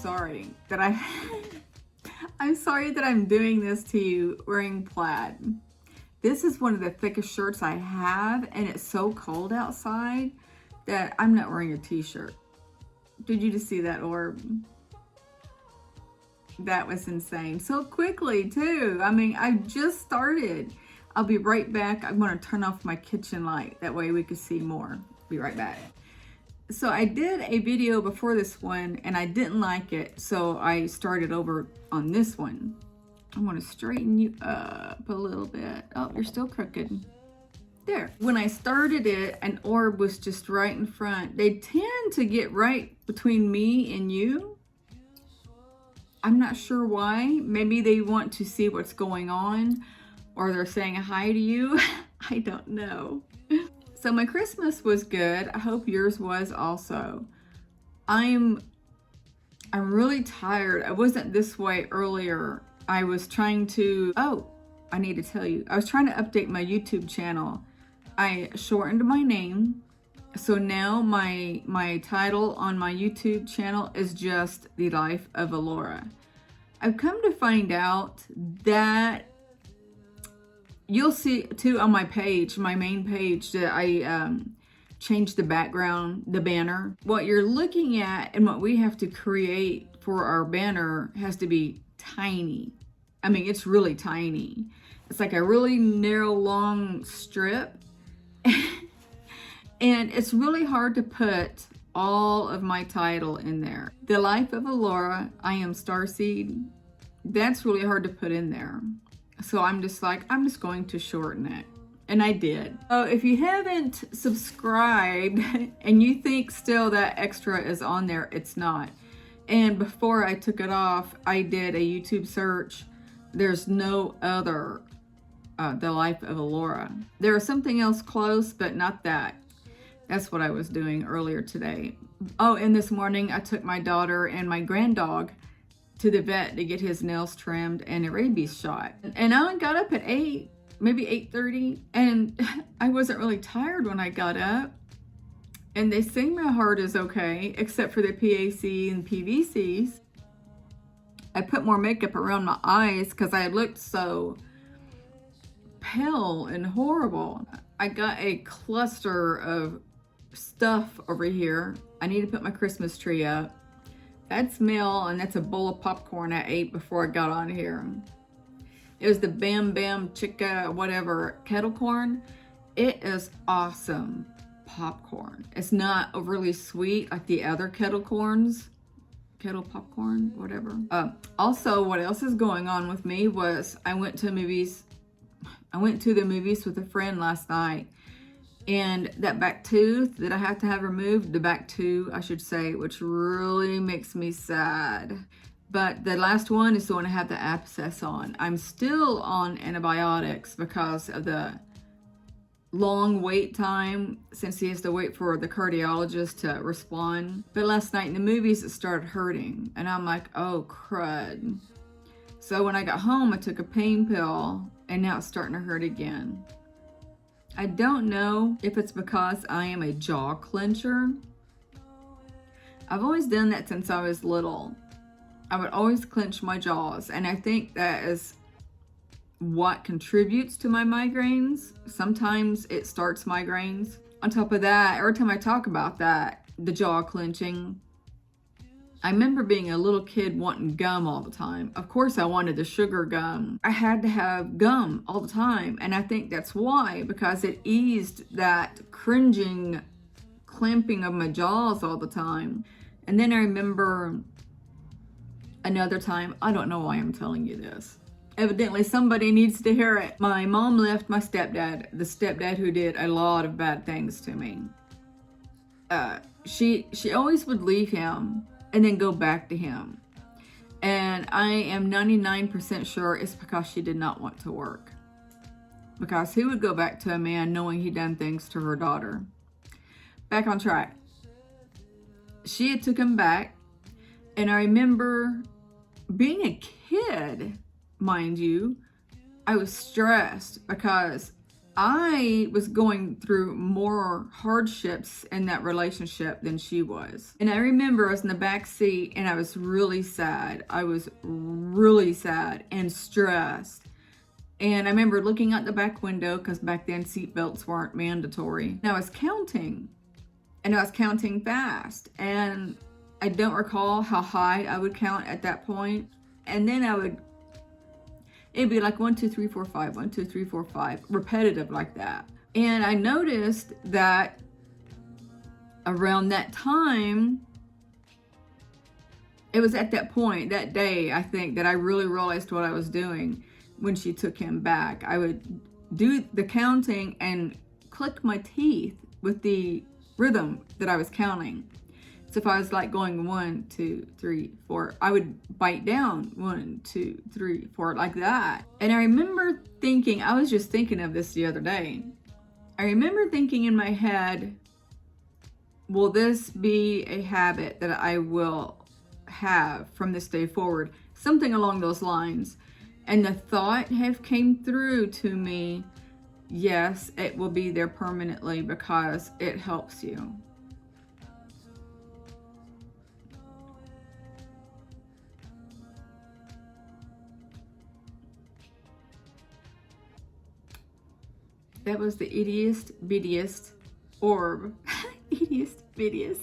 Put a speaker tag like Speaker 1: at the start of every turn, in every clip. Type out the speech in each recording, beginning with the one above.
Speaker 1: sorry that I'm sorry that I'm doing this to you wearing plaid. This is one of the thickest shirts I have, and it's so cold outside that I'm not wearing a t-shirt. Did you just see that orb? That was insane. So quickly too. I mean, I just started. I'll be right back. I'm going to turn off my kitchen light. That way we can see more. Be right back. So I did a video before this one and I didn't like it. So I started over on this one. I want to straighten you up a little bit. Oh, you're still crooked. There. When I started it, an orb was just right in front. They tend to get right between me and you. I'm not sure why. Maybe they want to see what's going on, or they're saying hi to you. I don't know. So my Christmas was good. I hope yours was also. I'm really tired. I wasn't this way earlier. I was trying to, I need to tell you. I was trying to update my YouTube channel. I shortened my name. So now my title on my YouTube channel is just The Life of Alora. I've come to find out that you'll see too on my page, my main page, that I changed the background, the banner. What you're looking at and what we have to create for our banner has to be tiny. I mean, it's really tiny. It's like a really narrow, long strip. And it's really hard to put all of my title in there. The Life of Alora, I am Starseed. That's really hard to put in there. So I'm just going to shorten it. And I did. So if you haven't subscribed and you think still that extra is on there, it's not. And before I took it off, I did a YouTube search. There's no other The Life of Alora. There is something else close, but not that. That's what I was doing earlier today. Oh, and this morning I took my daughter and my granddog to the vet to get his nails trimmed and a rabies shot. And I got up at 8, maybe 8:30, and I wasn't really tired when I got up. And they say my heart is okay, except for the PAC and PVCs. I put more makeup around my eyes because I looked so pale and horrible. I got a cluster of stuff over here. I need to put my Christmas tree up. That's meal, and that's a bowl of popcorn I ate before I got on here. It was the Bam Bam Chica whatever kettle corn. It is awesome popcorn. It's not overly sweet like the other kettle corns. Kettle popcorn, whatever. Also, what else is going on with me was I went to the movies with a friend last night, and that back tooth that I have to have removed, the back two, I should say, which really makes me sad. But the last one is the one I had the abscess on. I'm still on antibiotics because of the long wait time, since he has to wait for the cardiologist to respond. But last night in the movies, it started hurting, and I'm like, oh crud. So when I got home, I took a pain pill, and now it's starting to hurt again. I don't know if it's because I am a jaw clencher. I've always done that since I was little. I would always clench my jaws, and I think that is what contributes to my migraines. Sometimes it starts migraines. On top of that, every time I talk about that, the jaw clenching, I remember being a little kid wanting gum all the time. Of course, I wanted the sugar gum. I had to have gum all the time. And I think that's why, because it eased that cringing, clamping of my jaws all the time. And then I remember another time, I don't know why I'm telling you this. Evidently, somebody needs to hear it. My mom left my stepdad, the stepdad who did a lot of bad things to me. She always would leave him and then go back to him. And I am 99% sure it's because she did not want to work. Because who would go back to a man knowing he'd done things to her daughter? Back on track. She had took him back, and I remember being a kid, mind you, I was stressed because I was going through more hardships in that relationship than she was. And I remember I was in the back seat and I was really sad. I was really sad and stressed. And I remember looking out the back window, because back then seatbelts weren't mandatory. And I was counting, and I was counting fast. And I don't recall how high I would count at that point. And then it'd be like 1, 2, 3, 4, 5, 1, 2, 3, 4, 5, repetitive like that. And I noticed that around that time, it was at that point, that day, I think, that I really realized what I was doing when she took him back. I would do the counting and click my teeth with the rhythm that I was counting. So if I was like going 1, 2, 3, 4, I would bite down 1, 2, 3, 4, like that. And I remember thinking, I was just thinking of this the other day. I remember thinking in my head, will this be a habit that I will have from this day forward? Something along those lines. And the thought came through to me, yes, it will be there permanently because it helps you. That was the ittiest bittiest orb. Ittiest bittiest.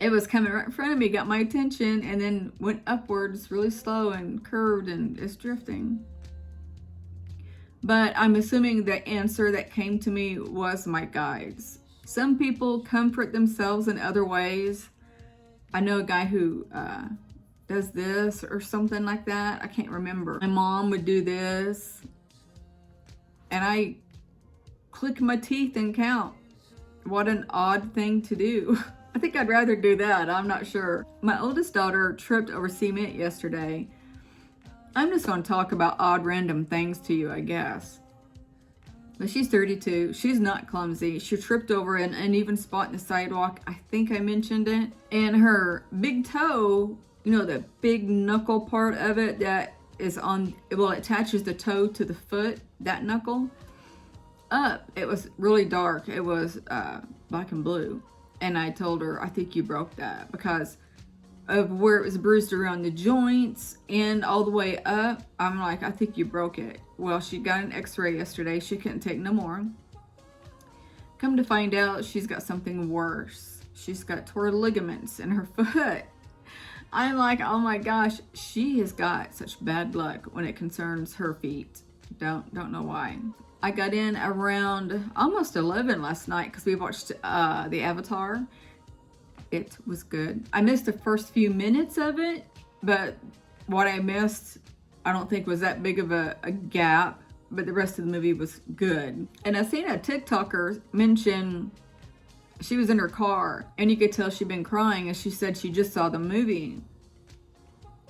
Speaker 1: It was coming right in front of me, got my attention, and then went upwards really slow and curved and is drifting. But I'm assuming the answer that came to me was my guides. Some people comfort themselves in other ways. I know a guy who does this or something like that. I can't remember. My mom would do this, and I click my teeth and count. What an odd thing to do. I think I'd rather do that. I'm not sure. My oldest daughter tripped over cement yesterday. I'm just going to talk about odd random things to you, I guess. But she's 32. She's not clumsy. She tripped over an uneven spot in the sidewalk. I think I mentioned it. And her big toe, you know, the big knuckle part of it that is on, well, it attaches the toe to the foot, that knuckle. Up, it was really dark. It was black and blue. And I told her, I think you broke that, because of where it was bruised around the joints and all the way up. I'm like, I think you broke it. Well, she got an x-ray yesterday. She couldn't take no more. Come to find out, she's got something worse. She's got torn ligaments in her foot. I'm like, oh my gosh, she has got such bad luck when it concerns her feet. Don't know why. I got in around almost 11 last night because we watched the Avatar. It was good. I missed the first few minutes of it, but what I missed, I don't think was that big of a gap, but the rest of the movie was good. And I seen a TikToker mention she was in her car and you could tell she'd been crying, and she said she just saw the movie.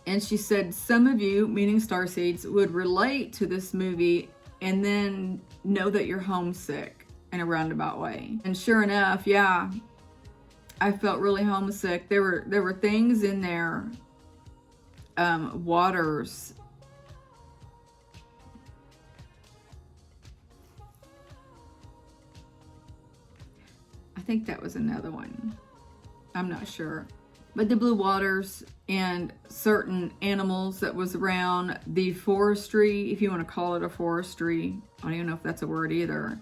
Speaker 1: And she said some of you, meaning Starseeds, would relate to this movie and then know that you're homesick in a roundabout way. And sure enough, yeah, I felt really homesick. There were things in there, waters. I think that was another one. I'm not sure. But the blue waters and certain animals that was around the forestry, if you want to call it a forestry. I don't even know if that's a word either.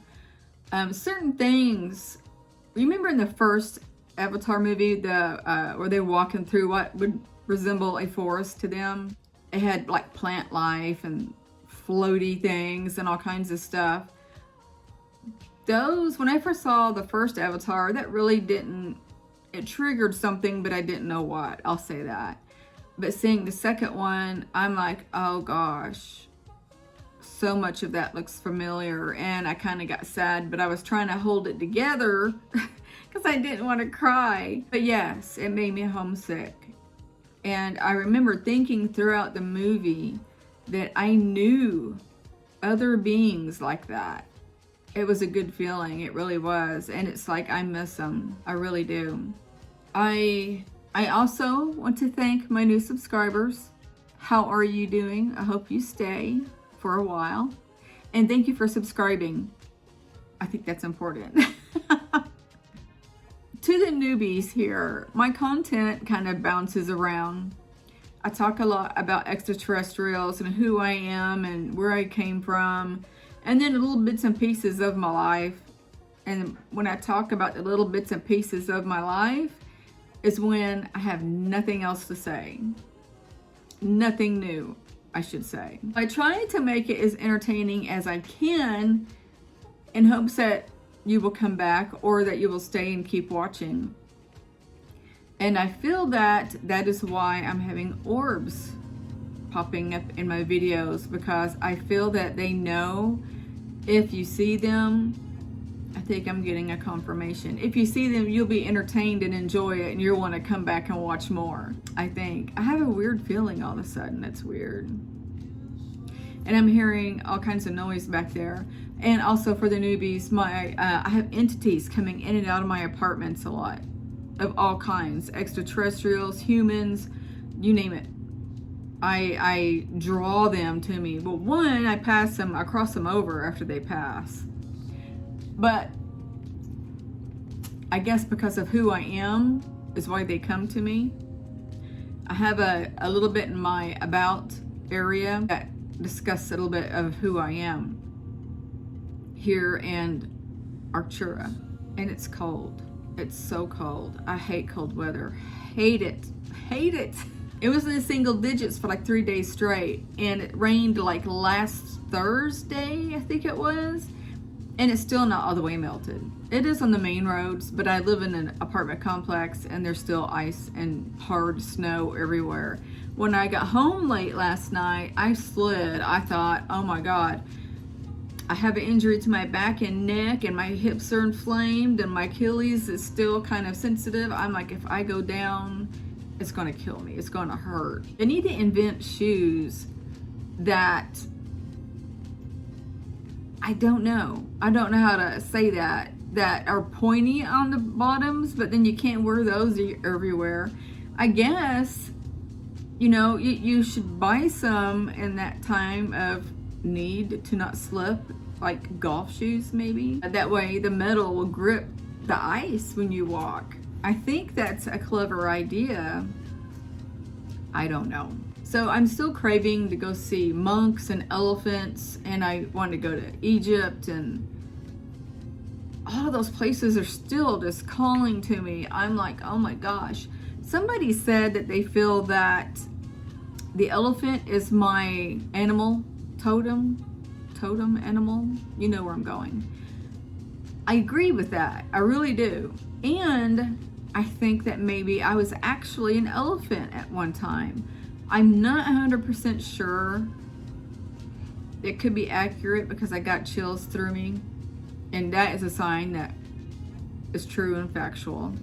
Speaker 1: Certain things. Remember in the first Avatar movie, where they were walking through what would resemble a forest to them? It had like plant life and floaty things and all kinds of stuff. Those, when I first saw the first Avatar, that really didn't, it triggered something, but I didn't know what. I'll say that. But seeing the second one, I'm like, oh gosh, so much of that looks familiar. And I kind of got sad, but I was trying to hold it together because I didn't want to cry. But yes, it made me homesick. And I remember thinking throughout the movie that I knew other beings like that. It was a good feeling. It really was. And it's like, I miss them. I really do. I also want to thank my new subscribers. How are you doing? I hope you stay for a while. And thank you for subscribing. I think that's important. To the newbies here, my content kind of bounces around. I talk a lot about extraterrestrials and who I am and where I came from, and then little bits and pieces of my life. And when I talk about the little bits and pieces of my life is when I have nothing else to say. Nothing new, I should say. I try to make it as entertaining as I can in hopes that you will come back or that you will stay and keep watching. And I feel that that is why I'm having orbs popping up in my videos, because I feel that they know if you see them, I think I'm getting a confirmation. If you see them, you'll be entertained and enjoy it, and you'll want to come back and watch more. I think. I have a weird feeling all of a sudden. That's weird. And I'm hearing all kinds of noise back there. And also for the newbies, I have entities coming in and out of my apartments a lot, of all kinds, extraterrestrials, humans, you name it. I draw them to me. Well, one, I cross them over after they pass. But I guess because of who I am is why they come to me. I have a little bit in my about area that discuss a little bit of who I am here in Arctura. And it's cold. It's so cold. I hate cold weather. Hate it. Hate it. It was in the single digits for like 3 days straight. And it rained like last Thursday, I think it was. And it's still not all the way melted. It is on the main roads, but I live in an apartment complex and there's still ice and hard snow everywhere. When I got home late last night, I slid. I thought, oh my God, I have an injury to my back and neck and my hips are inflamed and my Achilles is still kind of sensitive. I'm like, if I go down, it's gonna kill me. It's gonna hurt. They need to invent shoes that, I don't know how to say that are pointy on the bottoms, but then you can't wear those everywhere. I guess, you should buy some in that time of need to not slip, like golf shoes maybe. That way the metal will grip the ice when you walk. I think that's a clever idea. I don't know. So I'm still craving to go see monks and elephants, and I want to go to Egypt, and all of those places are still just calling to me. I'm like, oh my gosh. Somebody said that they feel that the elephant is my animal totem animal. You know where I'm going. I agree with that. I really do. And I think that maybe I was actually an elephant at one time. I'm not 100% sure. It could be accurate because I got chills through me. And that is a sign that is true and factual.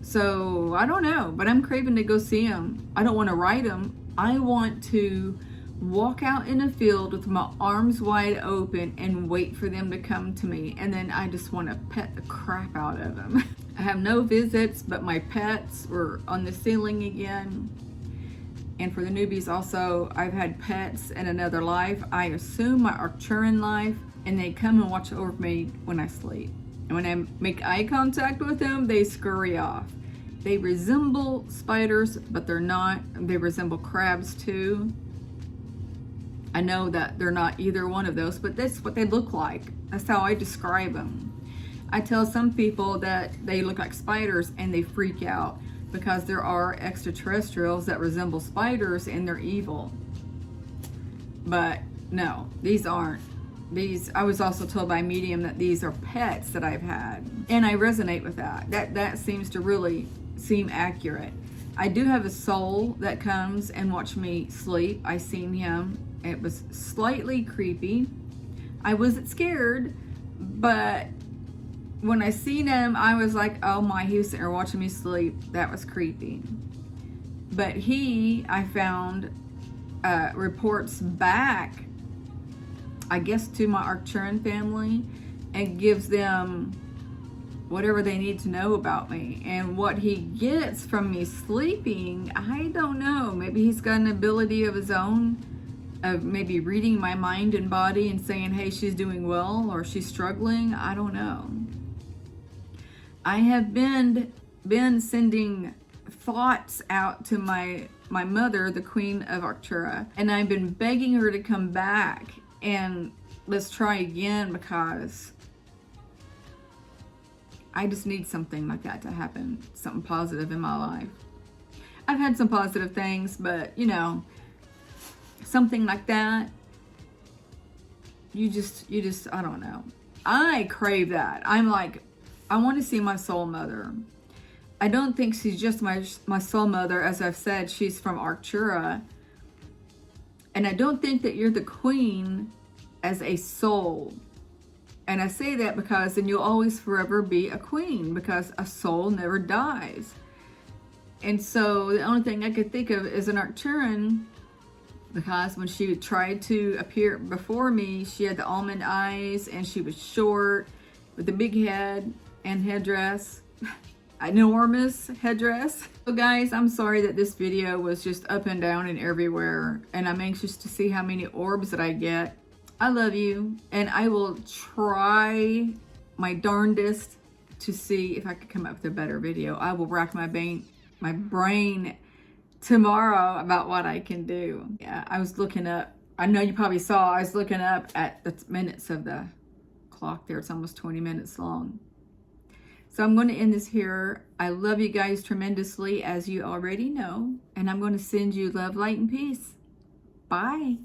Speaker 1: So I don't know, but I'm craving to go see them. I don't want to ride them. I want to walk out in a field with my arms wide open and wait for them to come to me. And then I just want to pet the crap out of them. I have no visits, but my pets were on the ceiling again. And for the newbies also, I've had pets in another life. I assume my Arcturian life, and they come and watch over me when I sleep. And when I make eye contact with them, they scurry off. They resemble spiders, but they're not. They resemble crabs too. I know that they're not either one of those, but that's what they look like. That's how I describe them. I tell some people that they look like spiders and they freak out because there are extraterrestrials that resemble spiders and they're evil. But no, these aren't. I was also told by a medium that these are pets that I've had. And I resonate with that. That seems to really seem accurate. I do have a soul that comes and watch me sleep. I seen him. It was slightly creepy. I wasn't scared, but when I seen him, I was like, oh my, he was sitting there watching me sleep. That was creepy. But I found, reports back, I guess, to my Arcturian family and gives them whatever they need to know about me. And what he gets from me sleeping, I don't know. Maybe he's got an ability of his own of maybe reading my mind and body and saying, hey, she's doing well or she's struggling. I don't know. I have been sending thoughts out to my mother, the Queen of Arctura, and I've been begging her to come back and let's try again, because I just need something like that to happen, something positive in my life. I've had some positive things, but you know, something like that, you just, I don't know. I crave that. I'm like, I want to see my soul mother. I don't think she's just my soul mother. As I've said, she's from Arctura. And I don't think that you're the queen as a soul. And I say that because then you'll always forever be a queen, because a soul never dies. And so the only thing I could think of is an Arcturan, because when she tried to appear before me, she had the almond eyes and she was short with a big head and headdress. Enormous headdress. So guys, I'm sorry that this video was just up and down and everywhere, and I'm anxious to see how many orbs that I get. I love you, and I will try my darndest to see if I could come up with a better video. I will rack my brain tomorrow about what I can do. Yeah, I was looking up, I know you probably saw, I was looking up at the minutes of the clock there. It's almost 20 minutes long. So I'm going to end this here. I love you guys tremendously, as you already know. And I'm going to send you love, light, and peace. Bye.